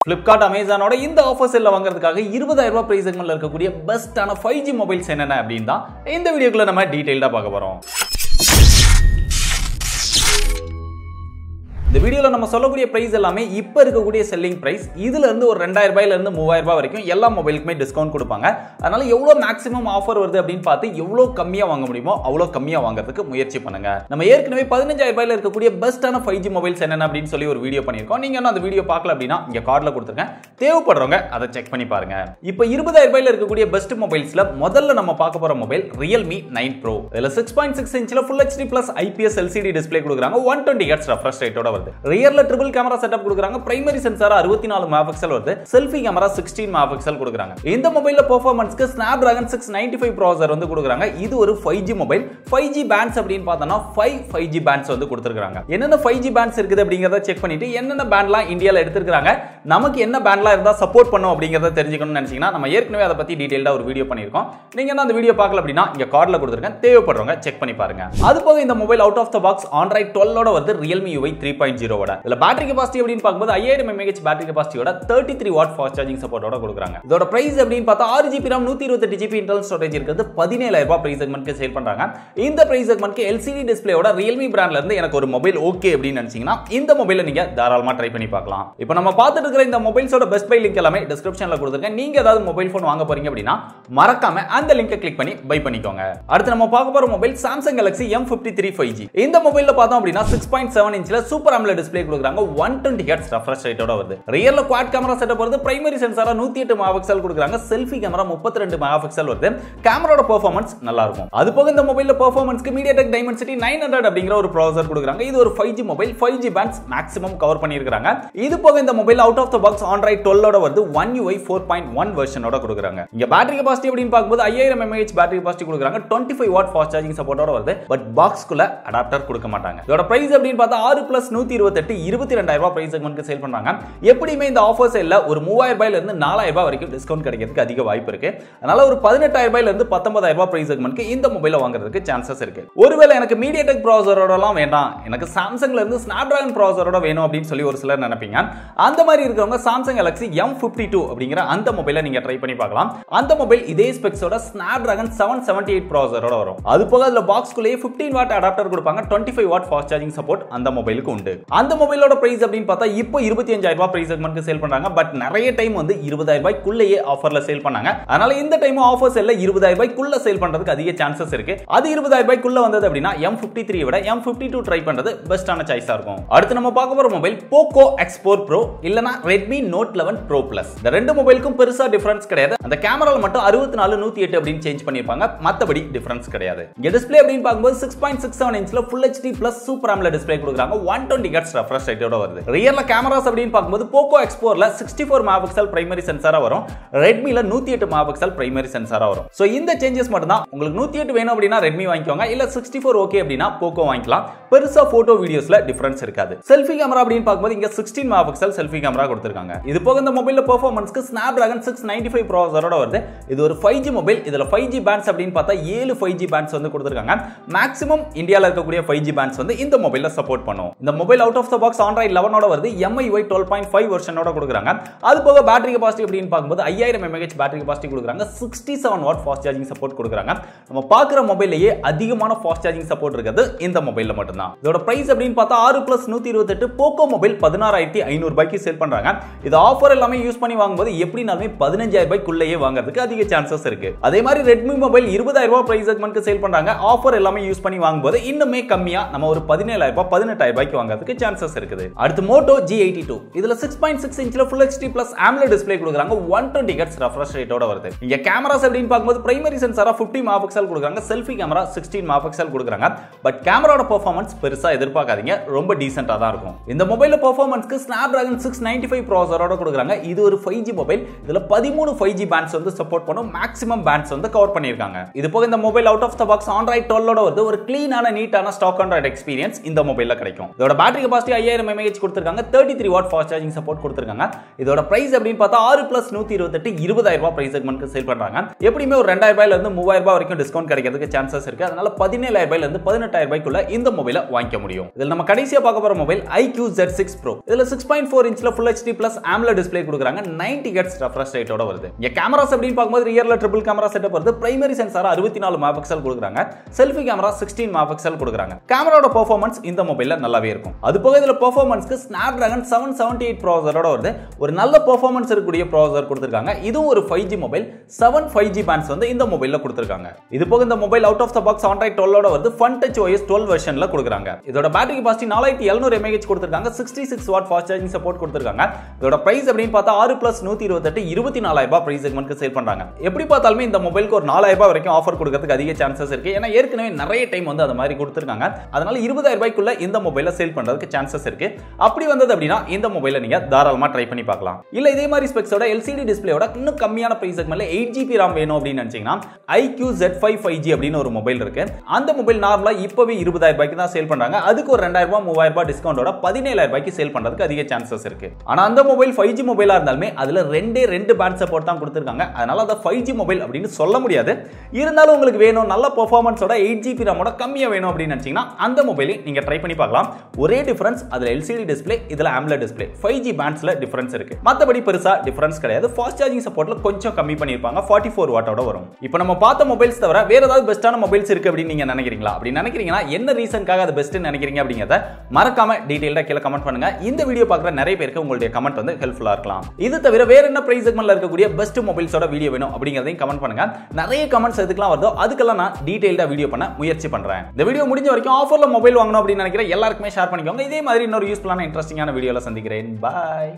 Flipkart, Amazon ஓட இந்த offer செல்ல வாங்குறதுக்காக 20000 ரூபாய் பிரைஸ் செக்மென்ட்ல இருக்கக்கூடிய பெஸ்டான 5G மொபைல்ஸ் என்னென்ன அப்படினு தான் இந்த வீடியோக்குள்ள நம்ம டீடைலா பார்க்க போறோம். இந்த வீடியோல நம்ம சொல்லக்கூடிய பிரைஸ் எல்லாமே இப்ப இருக்கக்கூடிய செல்லிங் பிரைஸ். இதுல இருந்து ஒரு 2000 ரூபாயில இருந்து 3000 ரூபாய் வரைக்கும் எல்லா மொபைலுக்குமே டிஸ்கவுண்ட் கொடுப்பாங்க. அதனால எவ்வளவு மேக்ஸிமம் ஆஃபர் வருது அப்படினு பார்த்து எவ்வளவு கம்மியா வாங்க முடியுமோ அவ்வளவு கம்மியா வாங்குறதுக்கு முயற்சி பண்ணுங்க. நம்ம ஏற்கனவே 15000 ரூபாயில இருக்கக்கூடிய பெஸ்டான 5G மொபைல்ஸ் என்னென்ன அப்படினு சொல்லி ஒரு வீடியோ பண்ணிருக்கோம். நீங்க அந்த வீடியோ பார்க்கல அப்படினா இங்க கார்ட்ல கொடுத்திருக்கேன். தேவைப்படுறவங்க அதை செக் பண்ணி பாருங்க. இப்போ 20000 ரூபாயில இருக்கக்கூடிய பெஸ்ட் மொபைல்ஸ்ல முதல்ல நம்ம பார்க்க போற மொபைல் Realme 9 Pro. இதுல 6.6 இன்ச்ல Full HD Plus IPS LCD display கொடுக்கறாங்க. 120 Hz refresh rate-ஓட வருது. ரியர்ல ட்ரிபிள் கேமரா செட்டப் கொடுக்கறாங்க. பிரைமரி சென்சார் 64 மெகாபிக்சல் வருது. செல்ஃபி கேமரா 16 மெகாபிக்சல் கொடுக்கறாங்க. இந்த மொபைல்ல பெர்ஃபார்மன்ஸ்க்கு Snapdragon 695 ப்ராசஸர் வந்து கொடுக்கறாங்க. இது ஒரு 5G மொபைல். 5G பேண்ட்ஸ் அப்படினு பார்த்தா 5G பேண்ட்ஸ் வந்து கொடுத்திருக்காங்க. என்னென்ன 5G பேண்ட்ஸ் இருக்குது அப்படிங்கறத செக் பண்ணிட்டு என்னென்ன பேண்ட்லாம் இந்தியால எடுத்துருக்காங்க, நமக்கு என்ன பேண்ட்லாம் இருந்தா சப்போர்ட் பண்ணும் அப்படிங்கறத தெரிஞ்சுக்கணும்னு நினைச்சீங்கன்னா நம்ம ஏற்கனவே அதை பத்தி டீடைலா ஒரு வீடியோ பண்ணிருக்கோம். நீங்க அந்த வீடியோ பார்க்கல அப்படினா இங்க கார்ட்ல கொடுத்திருக்கேன். தேவைப்படுறவங்க செக் பண்ணி பாருங்க. அது போக இந்த mobile out of the box Android 12 ஓட வருது. Realme UI 3.0 ஓட. இதுல பேட்டரி கெபாசிட்டி அப்படினு பாக்கும்போது 5000 mAh பேட்டரி கெபாசிட்டியோட 33 வாட் ஃபாஸ்ட் சார்ஜிங் சப்போர்ட்டோட கொடுக்கறாங்க. இதோட பிரைஸ் அப்படினு பார்த்தா 6GB RAM 128GB internal storage இருக்குது. 17000 ரூபாய் பிரைஸ் செக்மென்ட்க்கு சேல் பண்றாங்க. இந்த பிரைஸ் செக்மென்ட்க்கு LCD டிஸ்ப்ளேயோட Realme பிராண்ட்ல இருந்து எனக்கு ஒரு மொபைல் ஓகே அப்படினு நினைச்சீங்கன்னா இந்த மொபைலை நீங்க தாராளமா ட்ரை பண்ணி பார்க்கலாம். இப்போ நம்ம பார்த்துட்டு இருக்கிற இந்த மொபைல்ஸோட பெஸ்ட் பை லிங்க் எல்லாமே டிஸ்கிரிப்ஷன்ல கொடுத்திருக்கேன். நீங்க ஏதாவது மொபைல் ஃபோன் வாங்க போறீங்க அப்படினா மறக்காம அந்த லிங்கை கிளிக் பண்ணி பை பண்ணிக்கோங்க. அடுத்து நம்ம பார்க்க போற mobile Samsung Galaxy M53 5G. இந்த மொபைல்ல பார்த்தோம் அப்படினா 6.7 இன்ச்ல சூப்பர் AMOLED டிஸ்ப்ளே கொடுக்கறாங்க. 120 Hz refresh rate-ஓட வருது. ரியர்ல குவாட் கேமரா செட்டப் வருது. பிரைமரி சென்சாரா 108 மெகாபிக்சல் கொடுக்கறாங்க. செல்ஃபி கேமரா 32 மெகாபிக்சல் வருது. கேமராவோட பெர்ஃபார்மன்ஸ் நல்லா இருக்கும். அது போக இந்த மொபைல்ல பெர்ஃபார்மன்ஸ்க்கு MediaTek Dimensity 900 அப்படிங்கற ஒரு ப்ராசஸர் கொடுக்கறாங்க. இது ஒரு 5G mobile. 5G pants maximum cover பண்ணியிருக்காங்க. இது போக இந்த mobile out of the box Android 12 ஓட வருது. One UI 4.1 வெர்ஷனோட கொடுக்கறாங்க. இங்க பேட்டரி கெபாசிட்டி அப்படினு பாக்கும்போது 5000 mAh பேட்டரி கெபாசிட்டி கொடுக்கறாங்க. 25 வாட் ஃபாஸ்ட் சார்ஜிங் சப்போர்ட்டோட வருது. பட் பாக்ஸ்க்குள்ள அடாப்டர் கொடுக்க மாட்டாங்க. இதோட பிரைஸ் அப்படினு பார்த்தா 6 + 128 22000 ரூபாய் பிரைஸ் செக்மென்ட்க்கு சேல் பண்றாங்க. எப்படியுமே இந்த ஆஃபர் சேல்ல ஒரு 3000 ரூபாயில இருந்து 4000 ரூபாய் வரைக்கும் டிஸ்கவுண்ட் கிடைக்கிறதுக்கு அதிக வாய்ப்பு இருக்கு. அதனால ஒரு 18000 ரூபாயில இருந்து 19000 ரூபாய் பிரைஸ் செக்மென்ட்க்கு இந்த மொபைலை வாங்குறதுக்கு சான்சஸ் இருக்கு. ஒருவேளை எனக்கு MediaTek ப்ராசஸரோடலாம் வேண்டாம், எனக்கு Samsungல இருந்து Snapdragon ப்ராசஸரோட வேணும் அப்படின்னு சொல்லி ஒரு சிலர் நினைப்பீங்க. அந்த மாதிரி இருக்கிறவங்க Samsung Galaxy M52 அப்படிங்கிற அந்த மொபைலை நீங்க ட்ரை பண்ணி பார்க்கலாம். அந்த மொபைல் இதே ஸ்பெக்ஸோட Snapdragon 778 ப்ராசஸரோட வரும். அது போக அதுல பாக்ஸ்க்குள்ளேயே 15 வாட் அடாப்டர் கொடுப்பாங்க. 25 வாட் ஃபாஸ்ட் சார்ஜிங் சப்போர்ட் அந்த மொபைலுக்கு உண்டு. அந்த மொபைலோட பிரைஸ் அப்படின்னு பார்த்தா இப்போ 25000 ரூபாய் பிரைஸ் செக்மென்ட்க்கு சேல் பண்றாங்க. பட் நிறைய டைம் வந்து 20000 ரூபாய்க்குள்ளேயே ஆஃபர்ல சேல் பண்ணாங்க. அதனால இந்த டைம் ஆஃபர் செல்ல 20000 ரூபாய்க்குள்ள சேல் பண்றதுக்கு அதிக சான்சஸ் இருக்கு. அது 20000 ரூபாய்க்குள்ள வந்தது அப்படினா M53 விட M52 ட்ரை பண்றது பெஸ்டான சாய்ஸா இருக்கும். அடுத்து நம்ம பார்க்க போற மொபைல் Poco X4 Pro இல்லனா Redmi Note 11 Pro Plus. இந்த ரெண்டு மொபைலுக்கும் பெருசா டிஃபரன்ஸ் கிடையாது. அந்த கேமரால மட்டும் 64 108 அப்படி சேஞ்ச் பண்ணிருப்பாங்க. மத்தபடி டிஃபரன்ஸ் கிடையாது. இங்க டிஸ்ப்ளே அப்படினு பாக்கும்போது 6.67 இன்ச்ல Full HD Plus Super AMOLED display கொடுக்கறாங்க. 120 Hz refresh rate-ஓட வருது. ரியர்ல கேமராஸ் அப்படினு பாக்கும்போது Poco X4ல 64 மெகாபிக்சல் பிரைமரி சென்சாரா வரும். Redmiல 108 மெகாபிக்சல் பிரைமரி சென்சாரா வரும். சோ இந்த சேஞ்சஸ் மட்டும் தான். உங்களுக்கு 108 வேணும் அப்படினா Redmi வாங்கிக்கோங்க. இல்ல 64 ஓகே அப்படினா Poco வாங்கிக்கலாம். பெருசா போட்டோ வீடியோஸ்ல டிஃபரன்ஸ் இருக்காது. செல்ஃபி கேமரா அப்படினு பாக்கும்போது இங்க 16 மெகாபிக்சல் செல்ஃபி கேமரா கொடுத்திருக்காங்க. இது போக இந்த மொபைல்ல பெர்ஃபார்மன்ஸ்க்கு Snapdragon 695 ப்ராசஸரோட வருது. இது ஒரு 5G மொபைல். இதுல 5G பேண்ட்ஸ் அப்படினு பார்த்தா 7 5G பேண்ட்ஸ் வந்து கொடுத்திருக்காங்க. மேக்ஸிமம் இந்தியால இருக்கக்கூடிய 5G பேண்ட்ஸ் வந்து இந்த மொபைல்ல சப்போர்ட் பண்ணும். இந்த mobile out of the box Android 11 ஓட வருது. MIUI 12.5 வெர்ஷனோட கொடுக்கறாங்க. அது போக பேட்டரி கெபாசிட்டி அப்படினு பாக்கும்போது 5000 mAh பேட்டரி கெபாசிட்டி கொடுக்கறாங்க. 67 வாட் ஃபாஸ்ட் சார்ஜிங் சப்போர்ட் கொடுக்கறாங்க. நம்ம பார்க்குற மொபைல்லையே அதிகமான ஃபாஸ்ட் சார்ஜிங் சப்போர்ட் இருக்குது இந்த மொபைல்ல மட்டும் தான். இதோட பிரைஸ் அப்படினு பார்த்தா 6 + 128 Poco மொபைல் 16500 ரூபாய்க்கு சேல் பண்றாங்க. இது ஆஃபர் எல்லாமே யூஸ் பண்ணி வாங்கும்போது எப்படினாலுமே 15000 ரூபாய்க்குள்ளேயே வாங்குறதுக்கு அதிக சான்சஸ் இருக்கு. அதே மாதிரி Redmi மொபைல் 20000 ரூபாய் பிரைஸ் செக்மென்ட்க்கு சேல் பண்றாங்க. ஆஃபர் எல்லாமே யூஸ் பண்ணி வாங்கும்போது இன்னுமே கம்மியா நம்ம ஒரு 17000 ரூபாய் 18000 ரூபாய்க்கு வாங்குறதுக்கு சான்சஸ் இருக்குது. அடுத்து Moto G82. இதுல 6.6 இன்ச்ல Full HD Plus AMOLED display கொடுக்கறாங்க. 120 Hz refresh rate-ஓட வருது. இங்க கேமராஸ் அப்படினு பாக்கும்போது பிரைமரி சென்சாரா 50 மெகாபிக்சல் கொடுக்கறாங்க. செல்ஃபி கேமரா 16 மெகாபிக்சல் கொடுக்கறாங்க. பட் கேமராவோட பெர்ஃபார்மன்ஸ் பெருசா எதிர்பார்க்காதீங்க. ரொம்ப டீசென்ட்டா தான் இருக்கும். இந்த மொபைல்ல பெர்ஃபார்மன்ஸ்க்கு Snapdragon 695 ப்ராசஸரோட கொடுக்கறாங்க. இது ஒரு 5G மொபைல். இதுல 13 5G பேண்ட்ஸ் வந்து சப்போர்ட் பண்ணும். மேக்ஸிமம் பேண்ட்ஸ் வந்து கவர் பண்ணிருக்காங்க. இது போக இந்த mobile out of the box Android 12 ஓட வருது. ஒரு கிளீனான நீட்டான ஸ்டாக் Android எக்ஸ்பீரியன்ஸ் இந்த மொபைல்ல கிடைக்கும். இதோட பேட்டரி பேட்டரி கெபாசிட்டி 5000 mAh கொடுத்திருக்காங்க. 33 வாட் ஃபாஸ்ட் சார்ஜிங் சப்போர்ட் கொடுத்திருக்காங்க. இதோட பிரைஸ் அப்படின்னு பார்த்தா 6+128 20000 ரூபாய் பிரைஸ் செக்மென்ட்க்கு சேல் பண்றாங்க. எப்படியுமே ஒரு 2000 ரூபாயில இருந்து 3000 ரூபாய் வரைக்கும் டிஸ்கவுண்ட் கிடைக்கிறதுக்கு சான்சஸ் இருக்கு. அதனால 17000 ரூபாயில இருந்து 18000 ரூபாய்க்குள்ள இந்த மொபைலை வாங்கிக்க முடியும். இதில் நம்ம கடைசியா பார்க்க போற மொபைல் iQOO Z6 Pro. இதுல 6.4 இன்ச்ல Full HD Plus AMOLED display கொடுக்குறாங்க. 90 Hz refresh rate ஓட வருது. இங்க கேமராஸ் அப்படின்னு பார்க்கும்போது ரியர்ல ட்ரிபிள் கேமரா செட்டப் வருது. பிரைமரி சென்சார் 64 மெகாபிக்சல் கொடுக்குறாங்க. செல்ஃபி கேமரா 16 மெகாபிக்சல் கொடுக்குறாங்க. கேமராவோட பெர்ஃபார்மன்ஸ் இந்த மொபைல்ல நல்லாவே இருக்கும். அது போக இதுல பெர்ஃபார்மன்ஸ்க்கு Snapdragon 778 ப்ராசஸரோட வருது. ஒரு நல்ல பெர்ஃபார்மன்ஸ் இருக்கக்கூடிய ப்ராசஸர் கொடுத்திருக்காங்க. இதுவும் ஒரு 5G மொபைல். 7 5G பேண்ட்ஸ் வந்து இந்த மொபைல்ல கொடுத்திருக்காங்க. இது போக இந்த mobile out of the box Android 12 ஓட வருது. Fun Touch OS 12 வெர்ஷன்ல கொடுக்குறாங்க. இதோட பேட்டரி கெபாசிட்டி 4700 mAh கொடுத்திருக்காங்க. 66 வாட் ஃபாஸ்ட் சார்ஜிங் சப்போர்ட் கொடுத்திருக்காங்க. இதோட பிரைஸ் அப்படின்னு பார்த்தா 6+128 24000 ரூபாய் பிரைஸ் செக்மென்ட்க்கு சேல் பண்றாங்க. எப்படி பார்த்தாலுமே இந்த மொபைலுக்கு ஒரு 4000 ரூபாய் வரைக்கும் ஆஃபர் கொடுக்கிறதுக்கு அதிக சான்சஸ் இருக்கு. ஏன்னா ஏற்கனவே நிறைய டைம் வந்து அந்த மாதிரி கொடுத்திருக்காங்க. அதனால 20000 ரூபாய்க்குள்ள இந்த மொபைலை சேல் பண்றதுக்கு சான்சஸ் இருக்கு. அப்படி வந்தது அப்படின்னா இந்த மொபைலை நீங்க தாராளமா ட்ரை பண்ணி பார்க்கலாம். இல்ல இதே மாதிரி ஸ்பெக்ஸோட LCD டிஸ்ப்ளேயோட இன்னும் கம்மியான பிரைஸ் செக்மென்ட்ல 8GB RAM வேணும் அப்படின்னு நினைச்சீங்கன்னா iQOO Z5 5G அப்படின்னு ஒரு மொபைல் இருக்கு. அந்த மொபைல் நார்மலா இப்பவே 20000 ரூபாய்க்கு தான் சேல் பண்றாங்க. அதுக்கு ஒரு 2000 ரூபாய் 3000 ரூபாய் டிஸ்கவுண்டோட 17000 ரூபாய்க்கு சேல் பண்றதுக்கு அதிக சான்சஸ் இருக்கு. ஆனா அந்த மொபைல் 5G மொபைலா இருந்தாலுமே அதுல ரெண்டு பேண்ட் சப்போர்ட் தான் கொடுத்திருக்காங்க. அதனால அத 5G மொபைல் அப்படின்னு சொல்ல முடியாது. இருந்தாலும் உங்களுக்கு வேணும் நல்ல பெர்ஃபார்மன்ஸோட 8GB RAM ஓட கம்மியா வேணும் அப்படின்னு நினைச்சீங்கன்னா அந்த மொபைலை நீங்க ட்ரை பண்ணி பார்க்கலாம். ஒரே டிஃபரன்ஸ் அதுல LCD டிஸ்ப்ளே, இதுல AMOLED டிஸ்ப்ளே. 5G பேண்ட்ஸ்ல டிஃபரன்ஸ் இருக்கு. மத்தபடி பெருசா டிஃபரன்ஸ் கிடையாது. ஃபாஸ்ட் சார்ஜிங் சப்போர்ட்ல கொஞ்சம் கம்மி பண்ணிருப்பாங்க. 44 வாட்டோட வரும். இப்போ நம்ம பார்த்த மொபைல்ஸ் தவிர வேற ஏதாவது பெஸ்டான மொபைல்ஸ் இருக்கு அப்படின்னு நீங்க நினைக்கிறீங்களா? அப்படி நினைக்கிறீங்கன்னா என்ன ரீசன்காக அது பெஸ்ட்னு நினைக்கிறீங்க அப்படிங்கறத மறக்காம டீடைலா கீழ கமெண்ட் பண்ணுங்க. இந்த வீடியோ பார்க்குற நிறைய பேருக்கு உங்களுடைய கமெண்ட் வந்து ஹெல்ப்ஃபுல்லா இருக்கலாம். இது தவிர வேற என்ன பிரைஸ் செக்மென்ட்ல இருக்கக்கூடிய பெஸ்ட் மொபைல்ஸோட வீடியோ வேணும் அப்படிங்கறதையும் கமெண்ட் பண்ணுங்க. நிறைய கமெண்ட்ஸ் எதுக்கெல்லாம் வருதோ அதுக்கெல்லாம் நான் டீடைலா வீடியோ பண்ண முயற்சி பண்றேன். இந்த வீடியோ முடிஞ்ச வரைக்கும் ஆஃபர்ல மொபைல் வாங்கணும் அப்படின்னு நினைக்கிற எல்லாருக்குமே ஷேர் பண்ணிக்கோங்க. இதே மாதிரி இன்னொரு யூஸ்ஃபுல்லான இன்ட்ரெஸ்டிங்கான வீடியோல சந்திக்கிறேன். பை.